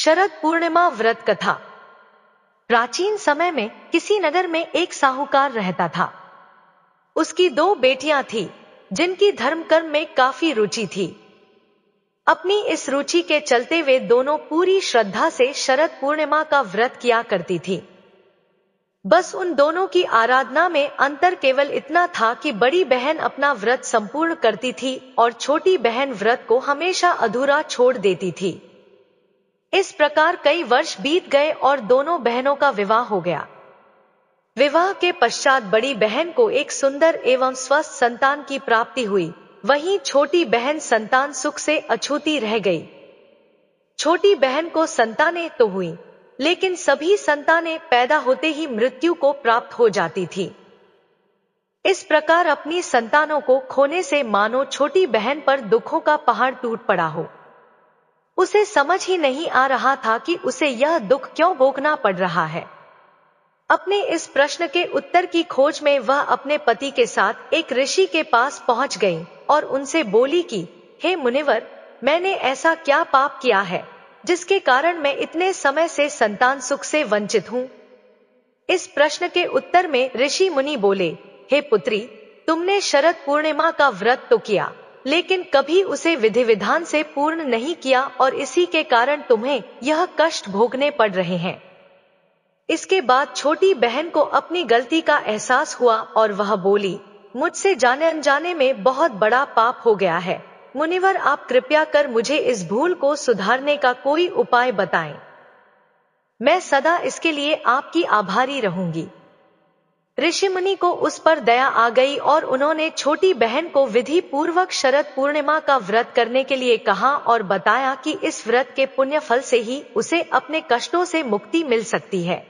शरद पूर्णिमा व्रत कथा। प्राचीन समय में किसी नगर में एक साहूकार रहता था। उसकी दो बेटियां थीं, जिनकी धर्म कर्म में काफी रुचि थी। अपनी इस रुचि के चलते वे दोनों पूरी श्रद्धा से शरद पूर्णिमा का व्रत किया करती थी। बस उन दोनों की आराधना में अंतर केवल इतना था कि बड़ी बहन अपना व्रत संपूर्ण करती थी और छोटी बहन व्रत को हमेशा अधूरा छोड़ देती थी। इस प्रकार कई वर्ष बीत गए और दोनों बहनों का विवाह हो गया। विवाह के पश्चात बड़ी बहन को एक सुंदर एवं स्वस्थ संतान की प्राप्ति हुई, वहीं छोटी बहन संतान सुख से अछूती रह गई। छोटी बहन को संतानें तो हुई, लेकिन सभी संतानें पैदा होते ही मृत्यु को प्राप्त हो जाती थी। इस प्रकार अपनी संतानों को खोने से मानो छोटी बहन पर दुखों का पहाड़ टूट पड़ा हो। उसे समझ ही नहीं आ रहा था कि उसे यह दुख क्यों भोगना पड़ रहा है। अपने इस प्रश्न के उत्तर की खोज में वह अपने पति के साथ एक ऋषि के पास पहुंच गई और उनसे बोली कि हे मुनिवर, मैंने ऐसा क्या पाप किया है जिसके कारण मैं इतने समय से संतान सुख से वंचित हूं। इस प्रश्न के उत्तर में ऋषि मुनि बोले, हे पुत्री, तुमने शरद पूर्णिमा का व्रत तो किया, लेकिन कभी उसे विधि विधान से पूर्ण नहीं किया और इसी के कारण तुम्हें यह कष्ट भोगने पड़ रहे हैं। इसके बाद छोटी बहन को अपनी गलती का एहसास हुआ और वह बोली, मुझसे जाने अनजाने में बहुत बड़ा पाप हो गया है। मुनिवर, आप कृपया कर मुझे इस भूल को सुधारने का कोई उपाय बताएं। मैं सदा इसके लिए आपकी आभारी रहूंगी। ऋषि मुनि को उस पर दया आ गई और उन्होंने छोटी बहन को विधि पूर्वक शरद पूर्णिमा का व्रत करने के लिए कहा और बताया कि इस व्रत के पुण्य फल से ही उसे अपने कष्टों से मुक्ति मिल सकती है।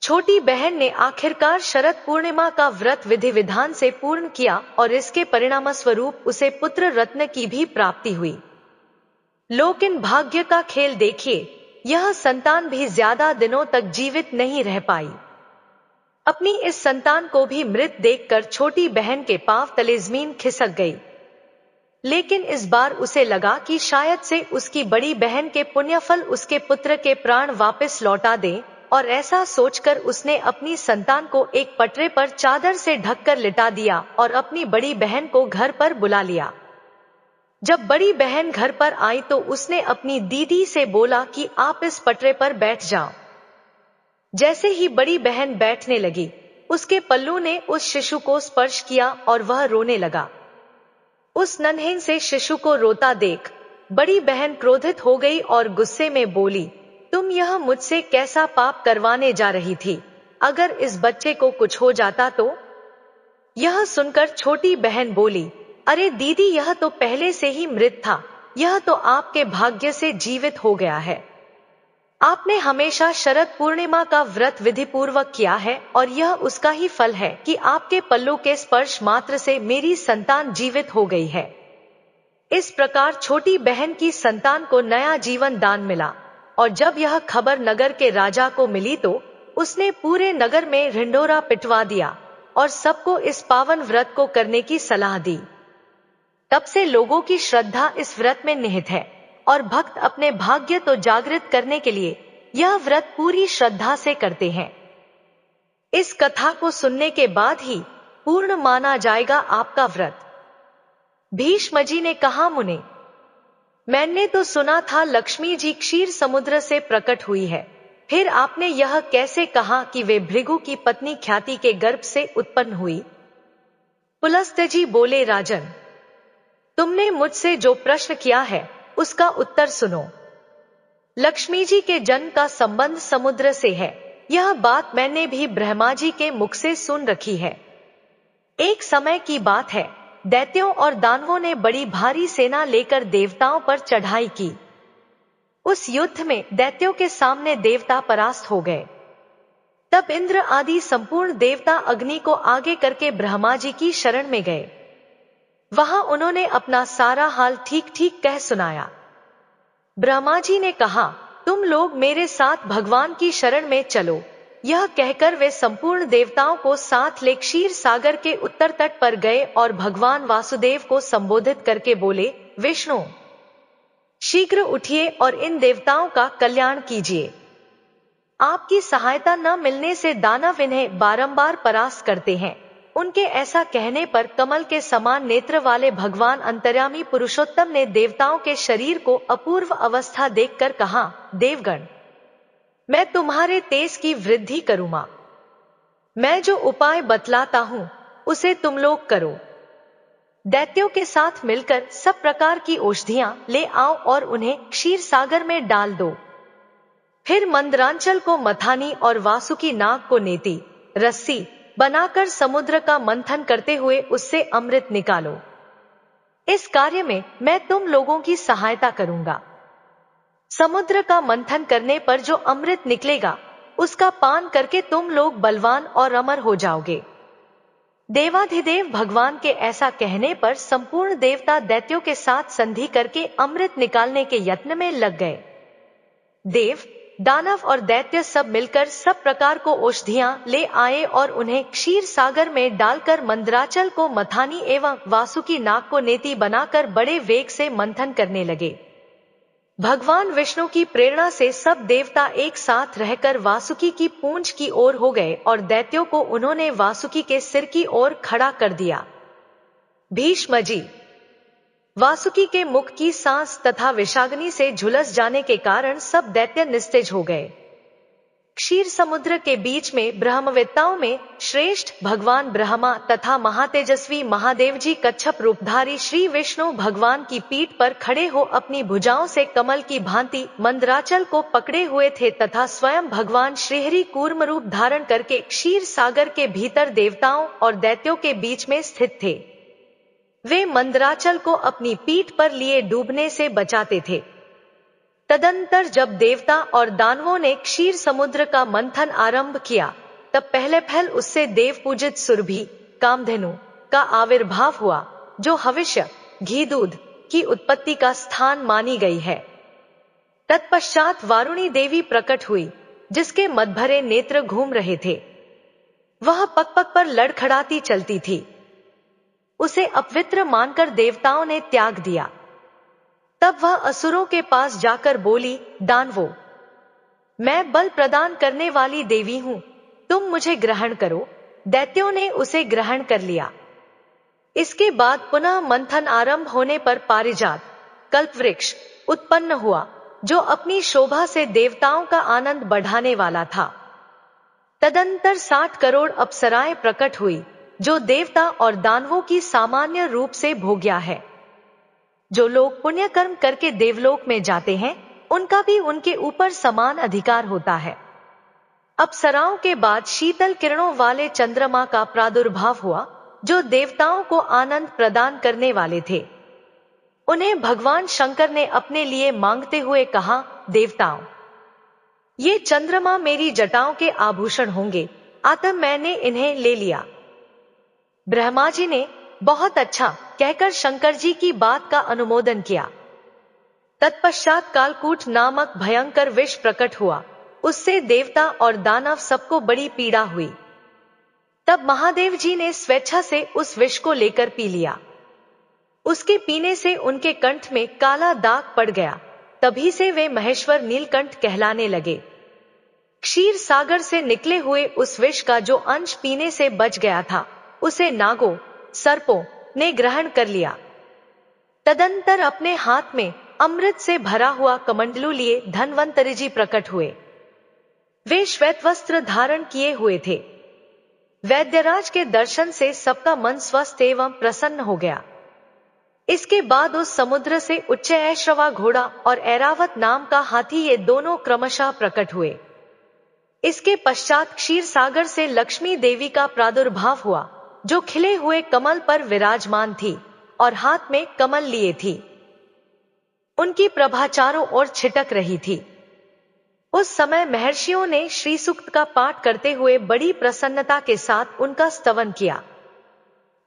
छोटी बहन ने आखिरकार शरद पूर्णिमा का व्रत विधि विधान से पूर्ण किया और इसके परिणाम स्वरूप उसे पुत्र रत्न की भी प्राप्ति हुई। लेकिन भाग्य का खेल देखिए, यह संतान भी ज्यादा दिनों तक जीवित नहीं रह पाई। अपनी इस संतान को भी मृत देखकर छोटी बहन के पांव तले जमीन खिसक गई। लेकिन इस बार उसे लगा कि शायद से उसकी बड़ी बहन के पुण्यफल उसके पुत्र के प्राण वापस लौटा दे, और ऐसा सोचकर उसने अपनी संतान को एक पटरे पर चादर से ढककर लिटा दिया और अपनी बड़ी बहन को घर पर बुला लिया। जब बड़ी बहन घर पर आई तो उसने अपनी दीदी से बोला कि आप इस पटरे पर बैठ जाओ। जैसे ही बड़ी बहन बैठने लगी, उसके पल्लू ने उस शिशु को स्पर्श किया और वह रोने लगा। उस नन्हे से शिशु को रोता देख बड़ी बहन क्रोधित हो गई और गुस्से में बोली, तुम यह मुझसे कैसा पाप करवाने जा रही थी? अगर इस बच्चे को कुछ हो जाता तो? यह सुनकर छोटी बहन बोली, अरे दीदी, यह तो पहले से ही मृत था, यह तो आपके भाग्य से जीवित हो गया है। आपने हमेशा शरद पूर्णिमा का व्रत विधि पूर्वक किया है और यह उसका ही फल है कि आपके पल्लू के स्पर्श मात्र से मेरी संतान जीवित हो गई है। इस प्रकार छोटी बहन की संतान को नया जीवन दान मिला, और जब यह खबर नगर के राजा को मिली तो उसने पूरे नगर में ढिंढोरा पिटवा दिया और सबको इस पावन व्रत को करने की सलाह दी। तब से लोगों की श्रद्धा इस व्रत में निहित है और भक्त अपने भाग्य तो जागृत करने के लिए यह व्रत पूरी श्रद्धा से करते हैं। इस कथा को सुनने के बाद ही पूर्ण माना जाएगा आपका व्रत। भीष्म जी ने कहा, मुने, मैंने तो सुना था लक्ष्मी जी क्षीर समुद्र से प्रकट हुई है, फिर आपने यह कैसे कहा कि वे भृगु की पत्नी ख्याति के गर्भ से उत्पन्न हुई? पुलस्त्य जी बोले, राजन, तुमने मुझसे जो प्रश्न किया है उसका उत्तर सुनो। लक्ष्मी जी के जन्म का संबंध समुद्र से है, यह बात मैंने भी ब्रह्मा जी के मुख से सुन रखी है। एक समय की बात है, दैत्यों और दानवों ने बड़ी भारी सेना लेकर देवताओं पर चढ़ाई की। उस युद्ध में दैत्यों के सामने देवता परास्त हो गए। तब इंद्र आदि संपूर्ण देवता अग्नि को आगे करके ब्रह्मा जी की शरण में गए। वहां उन्होंने अपना सारा हाल ठीक ठीक कह सुनाया। ब्रह्मा जी ने कहा, तुम लोग मेरे साथ भगवान की शरण में चलो। यह कहकर वे संपूर्ण देवताओं को साथ ले क्षीर सागर के उत्तर तट पर गए और भगवान वासुदेव को संबोधित करके बोले, विष्णु, शीघ्र उठिए और इन देवताओं का कल्याण कीजिए। आपकी सहायता न मिलने से दानव इन्हें बारंबार परास्त करते हैं। उनके ऐसा कहने पर कमल के समान नेत्र वाले भगवान अंतर्यामी पुरुषोत्तम ने देवताओं के शरीर को अपूर्व अवस्था देखकर कहा, देवगण, मैं तुम्हारे तेज की वृद्धि करूंगा। मैं जो उपाय बतलाता हूं उसे तुम लोग करो। दैत्यों के साथ मिलकर सब प्रकार की औषधियां ले आओ और उन्हें क्षीर सागर में डाल दो। फिर मंदरांचल को मथानी और वासुकी नाग को नेति, रस्सी बनाकर समुद्र का मंथन करते हुए उससे अमृत निकालो। इस कार्य में मैं तुम लोगों की सहायता करूंगा। समुद्र का मंथन करने पर जो अमृत निकलेगा उसका पान करके तुम लोग बलवान और अमर हो जाओगे। देवाधिदेव भगवान के ऐसा कहने पर संपूर्ण देवता दैत्यों के साथ संधि करके अमृत निकालने के यत्न में लग गए। देव, दानव और दैत्य सब मिलकर सब प्रकार को औषधियां ले आए और उन्हें क्षीर सागर में डालकर मंदराचल को मथानी एवं वासुकी नाग को नेति बनाकर बड़े वेग से मंथन करने लगे। भगवान विष्णु की प्रेरणा से सब देवता एक साथ रहकर वासुकी की पूंछ की ओर हो गए और दैत्यों को उन्होंने वासुकी के सिर की ओर खड़ा कर दिया। भीष्म जी, वासुकी के मुख की सांस तथा विषाग्नि से झुलस जाने के कारण सब दैत्य निस्तेज हो गए। क्षीर समुद्र के बीच में ब्रह्मवेत्ताओं में श्रेष्ठ भगवान ब्रह्मा तथा महातेजस्वी महादेव जी कच्छप रूपधारी श्री विष्णु भगवान की पीठ पर खड़े हो अपनी भुजाओं से कमल की भांति मंदराचल को पकड़े हुए थे तथा स्वयं भगवान श्रीहरि कूर्म रूप धारण करके क्षीर सागर के भीतर देवताओं और दैत्यों के बीच में स्थित थे। वे मंदराचल को अपनी पीठ पर लिए डूबने से बचाते थे। तदंतर जब देवता और दानवों ने क्षीर समुद्र का मंथन आरंभ किया तब पहले उससे देव पूजित सुरभि कामधेनु का आविर्भाव हुआ, जो हविष्य घी दूध की उत्पत्ति का स्थान मानी गई है। तत्पश्चात वारुणी देवी प्रकट हुई, जिसके मदभरे नेत्र घूम रहे थे। वह पग पर लड़खड़ाती चलती थी। उसे अपवित्र मानकर देवताओं ने त्याग दिया। तब वह असुरों के पास जाकर बोली, दानवों, मैं बल प्रदान करने वाली देवी हूं, तुम मुझे ग्रहण करो। दैत्यों ने उसे ग्रहण कर लिया। इसके बाद पुनः मंथन आरंभ होने पर पारिजात कल्पवृक्ष उत्पन्न हुआ, जो अपनी शोभा से देवताओं का आनंद बढ़ाने वाला था। तदंतर 60 करोड़ अप्सराएं प्रकट हुई, जो देवता और दानवों की सामान्य रूप से भोग्या है। जो लोग पुण्य कर्म करके देवलोक में जाते हैं उनका भी उनके ऊपर समान अधिकार होता है। अप्सराओं के बाद शीतल किरणों वाले चंद्रमा का प्रादुर्भाव हुआ, जो देवताओं को आनंद प्रदान करने वाले थे। उन्हें भगवान शंकर ने अपने लिए मांगते हुए कहा, देवताओं, ये चंद्रमा मेरी जटाओं के आभूषण होंगे, अतः मैंने इन्हें ले लिया। ब्रह्मा जी ने बहुत अच्छा कहकर शंकर जी की बात का अनुमोदन किया। तत्पश्चात कालकूट नामक भयंकर विष प्रकट हुआ, उससे देवता और दानव सबको बड़ी पीड़ा हुई। तब महादेव जी ने स्वेच्छा से उस विष को लेकर पी लिया। उसके पीने से उनके कंठ में काला दाग पड़ गया। तभी से वे महेश्वर नीलकंठ कहलाने लगे। क्षीर सागर से निकले हुए उस विष का जो अंश पीने से बच गया था, उसे नागों सर्पों ने ग्रहण कर लिया। तदंतर अपने हाथ में अमृत से भरा हुआ कमंडलू लिए धन्वंतरि जी प्रकट हुए। वे श्वेत वस्त्र धारण किए हुए थे। वैद्यराज के दर्शन से सबका मन स्वस्थ एवं प्रसन्न हो गया। इसके बाद उस समुद्र से उच्चैश्रवा घोड़ा और ऐरावत नाम का हाथी, ये दोनों क्रमशः प्रकट हुए। इसके पश्चात क्षीर सागर से लक्ष्मी देवी का प्रादुर्भाव हुआ, जो खिले हुए कमल पर विराजमान थी और हाथ में कमल लिए थी। उनकी प्रभा चारों ओर छिटक रही थी। उस समय महर्षियों ने श्री सूक्त का पाठ करते हुए बड़ी प्रसन्नता के साथ उनका स्तवन किया।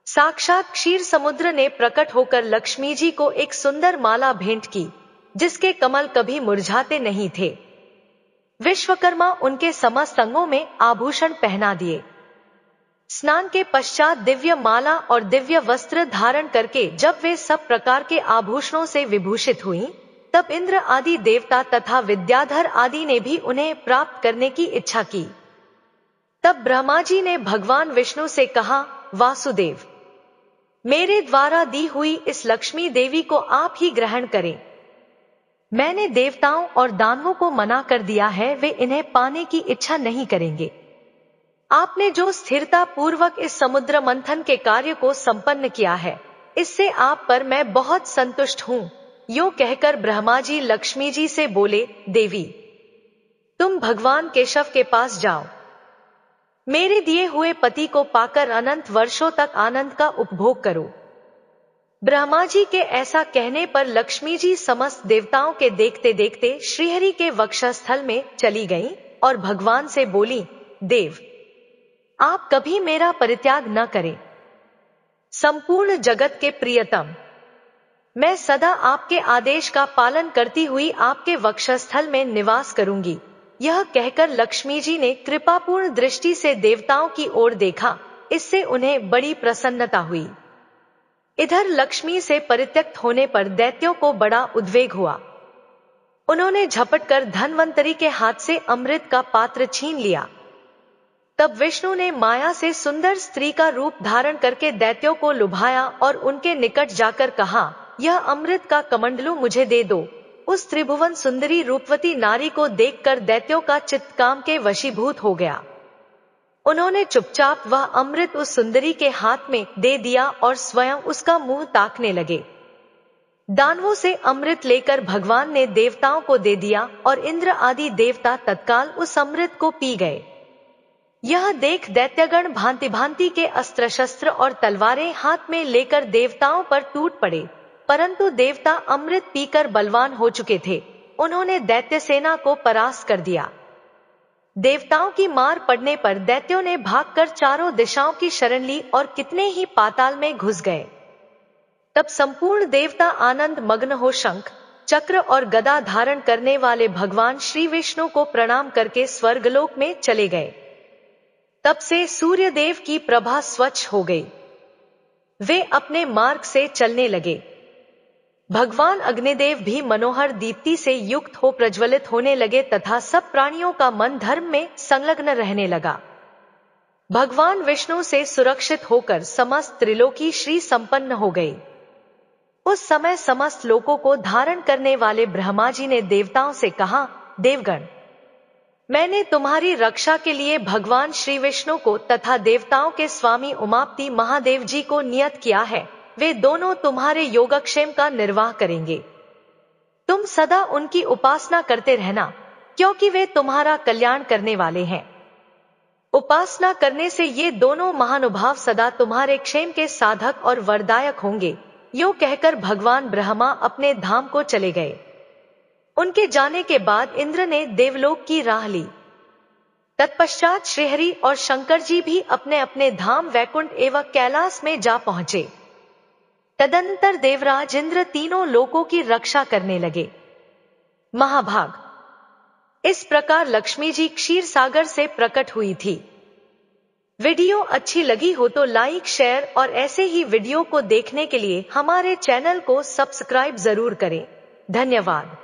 साक्षात क्षीर समुद्र ने प्रकट होकर लक्ष्मी जी को एक सुंदर माला भेंट की, जिसके कमल कभी मुरझाते नहीं थे। विश्वकर्मा उनके समस्त अंगों में आभूषण पहना दिए। स्नान के पश्चात दिव्य माला और दिव्य वस्त्र धारण करके जब वे सब प्रकार के आभूषणों से विभूषित हुईं, तब इंद्र आदि देवता तथा विद्याधर आदि ने भी उन्हें प्राप्त करने की इच्छा की। तब ब्रह्मा जी ने भगवान विष्णु से कहा, वासुदेव, मेरे द्वारा दी हुई इस लक्ष्मी देवी को आप ही ग्रहण करें। मैंने देवताओं और दानवों को मना कर दिया है, वे इन्हें पाने की इच्छा नहीं करेंगे। आपने जो स्थिरता पूर्वक इस समुद्र मंथन के कार्य को संपन्न किया है, इससे आप पर मैं बहुत संतुष्ट हूं। यूं कहकर ब्रह्मा जी लक्ष्मी जी से बोले, देवी, तुम भगवान केशव के पास जाओ। मेरे दिए हुए पति को पाकर अनंत वर्षों तक आनंद का उपभोग करो। ब्रह्मा जी के ऐसा कहने पर लक्ष्मी जी समस्त देवताओं के देखते देखते श्रीहरि के वक्षस्थल में चली गईं और भगवान से बोली, देव, आप कभी मेरा परित्याग न करें। संपूर्ण जगत के प्रियतम, मैं सदा आपके आदेश का पालन करती हुई आपके वक्षस्थल में निवास करूंगी। यह कहकर लक्ष्मी जी ने कृपापूर्ण दृष्टि से देवताओं की ओर देखा, इससे उन्हें बड़ी प्रसन्नता हुई। इधर लक्ष्मी से परित्यक्त होने पर दैत्यों को बड़ा उद्वेग हुआ। उन्होंने झपटकर धन्वंतरी के हाथ से अमृत का पात्र छीन लिया। तब विष्णु ने माया से सुंदर स्त्री का रूप धारण करके दैत्यों को लुभाया और उनके निकट जाकर कहा, यह अमृत का कमंडलू मुझे दे दो। उस त्रिभुवन सुंदरी रूपवती नारी को देखकर दैत्यों का चित्त काम के वशीभूत हो गया। उन्होंने चुपचाप वह अमृत उस सुंदरी के हाथ में दे दिया और स्वयं उसका मुंह ताकने लगे। दानवों से अमृत लेकर भगवान ने देवताओं को दे दिया और इंद्र आदि देवता तत्काल उस अमृत को पी गए। यह देख दैत्यगण भांति भांति के अस्त्र शस्त्र और तलवारें हाथ में लेकर देवताओं पर टूट पड़े, परंतु देवता अमृत पीकर बलवान हो चुके थे। उन्होंने दैत्य सेना को परास्त कर दिया। देवताओं की मार पड़ने पर दैत्यों ने भागकर चारों दिशाओं की शरण ली और कितने ही पाताल में घुस गए। तब संपूर्ण देवता आनंद मग्न हो शंख, चक्र और गदा धारण करने वाले भगवान श्री विष्णु को प्रणाम करके स्वर्गलोक में चले गए। तब से सूर्यदेव की प्रभा स्वच्छ हो गई। वे अपने मार्ग से चलने लगे। भगवान अग्निदेव भी मनोहर दीप्ति से युक्त हो प्रज्वलित होने लगे तथा सब प्राणियों का मन धर्म में संलग्न रहने लगा। भगवान विष्णु से सुरक्षित होकर समस्त त्रिलोकी श्री संपन्न हो गई। उस समय समस्त लोकों को धारण करने वाले ब्रह्मा जी ने देवताओं से कहा, देवगण, मैंने तुम्हारी रक्षा के लिए भगवान श्री विष्णु को तथा देवताओं के स्वामी उमापति महादेव जी को नियत किया है। वे दोनों तुम्हारे योगक्षेम का निर्वाह करेंगे। तुम सदा उनकी उपासना करते रहना, क्योंकि वे तुम्हारा कल्याण करने वाले हैं। उपासना करने से ये दोनों महानुभाव सदा तुम्हारे क्षेम के साधक और वरदायक होंगे। यूं कहकर भगवान ब्रह्मा अपने धाम को चले गए। उनके जाने के बाद इंद्र ने देवलोक की राह ली। तत्पश्चात श्रीहरि और शंकर जी भी अपने अपने धाम वैकुंठ एवं कैलाश में जा पहुंचे। तदनंतर देवराज इंद्र तीनों लोकों की रक्षा करने लगे। महाभाग। इस प्रकार लक्ष्मी जी क्षीर सागर से प्रकट हुई थी। वीडियो अच्छी लगी हो तो लाइक, शेयर और ऐसे ही वीडियो को देखने के लिए हमारे चैनल को सब्सक्राइब जरूर करें। धन्यवाद।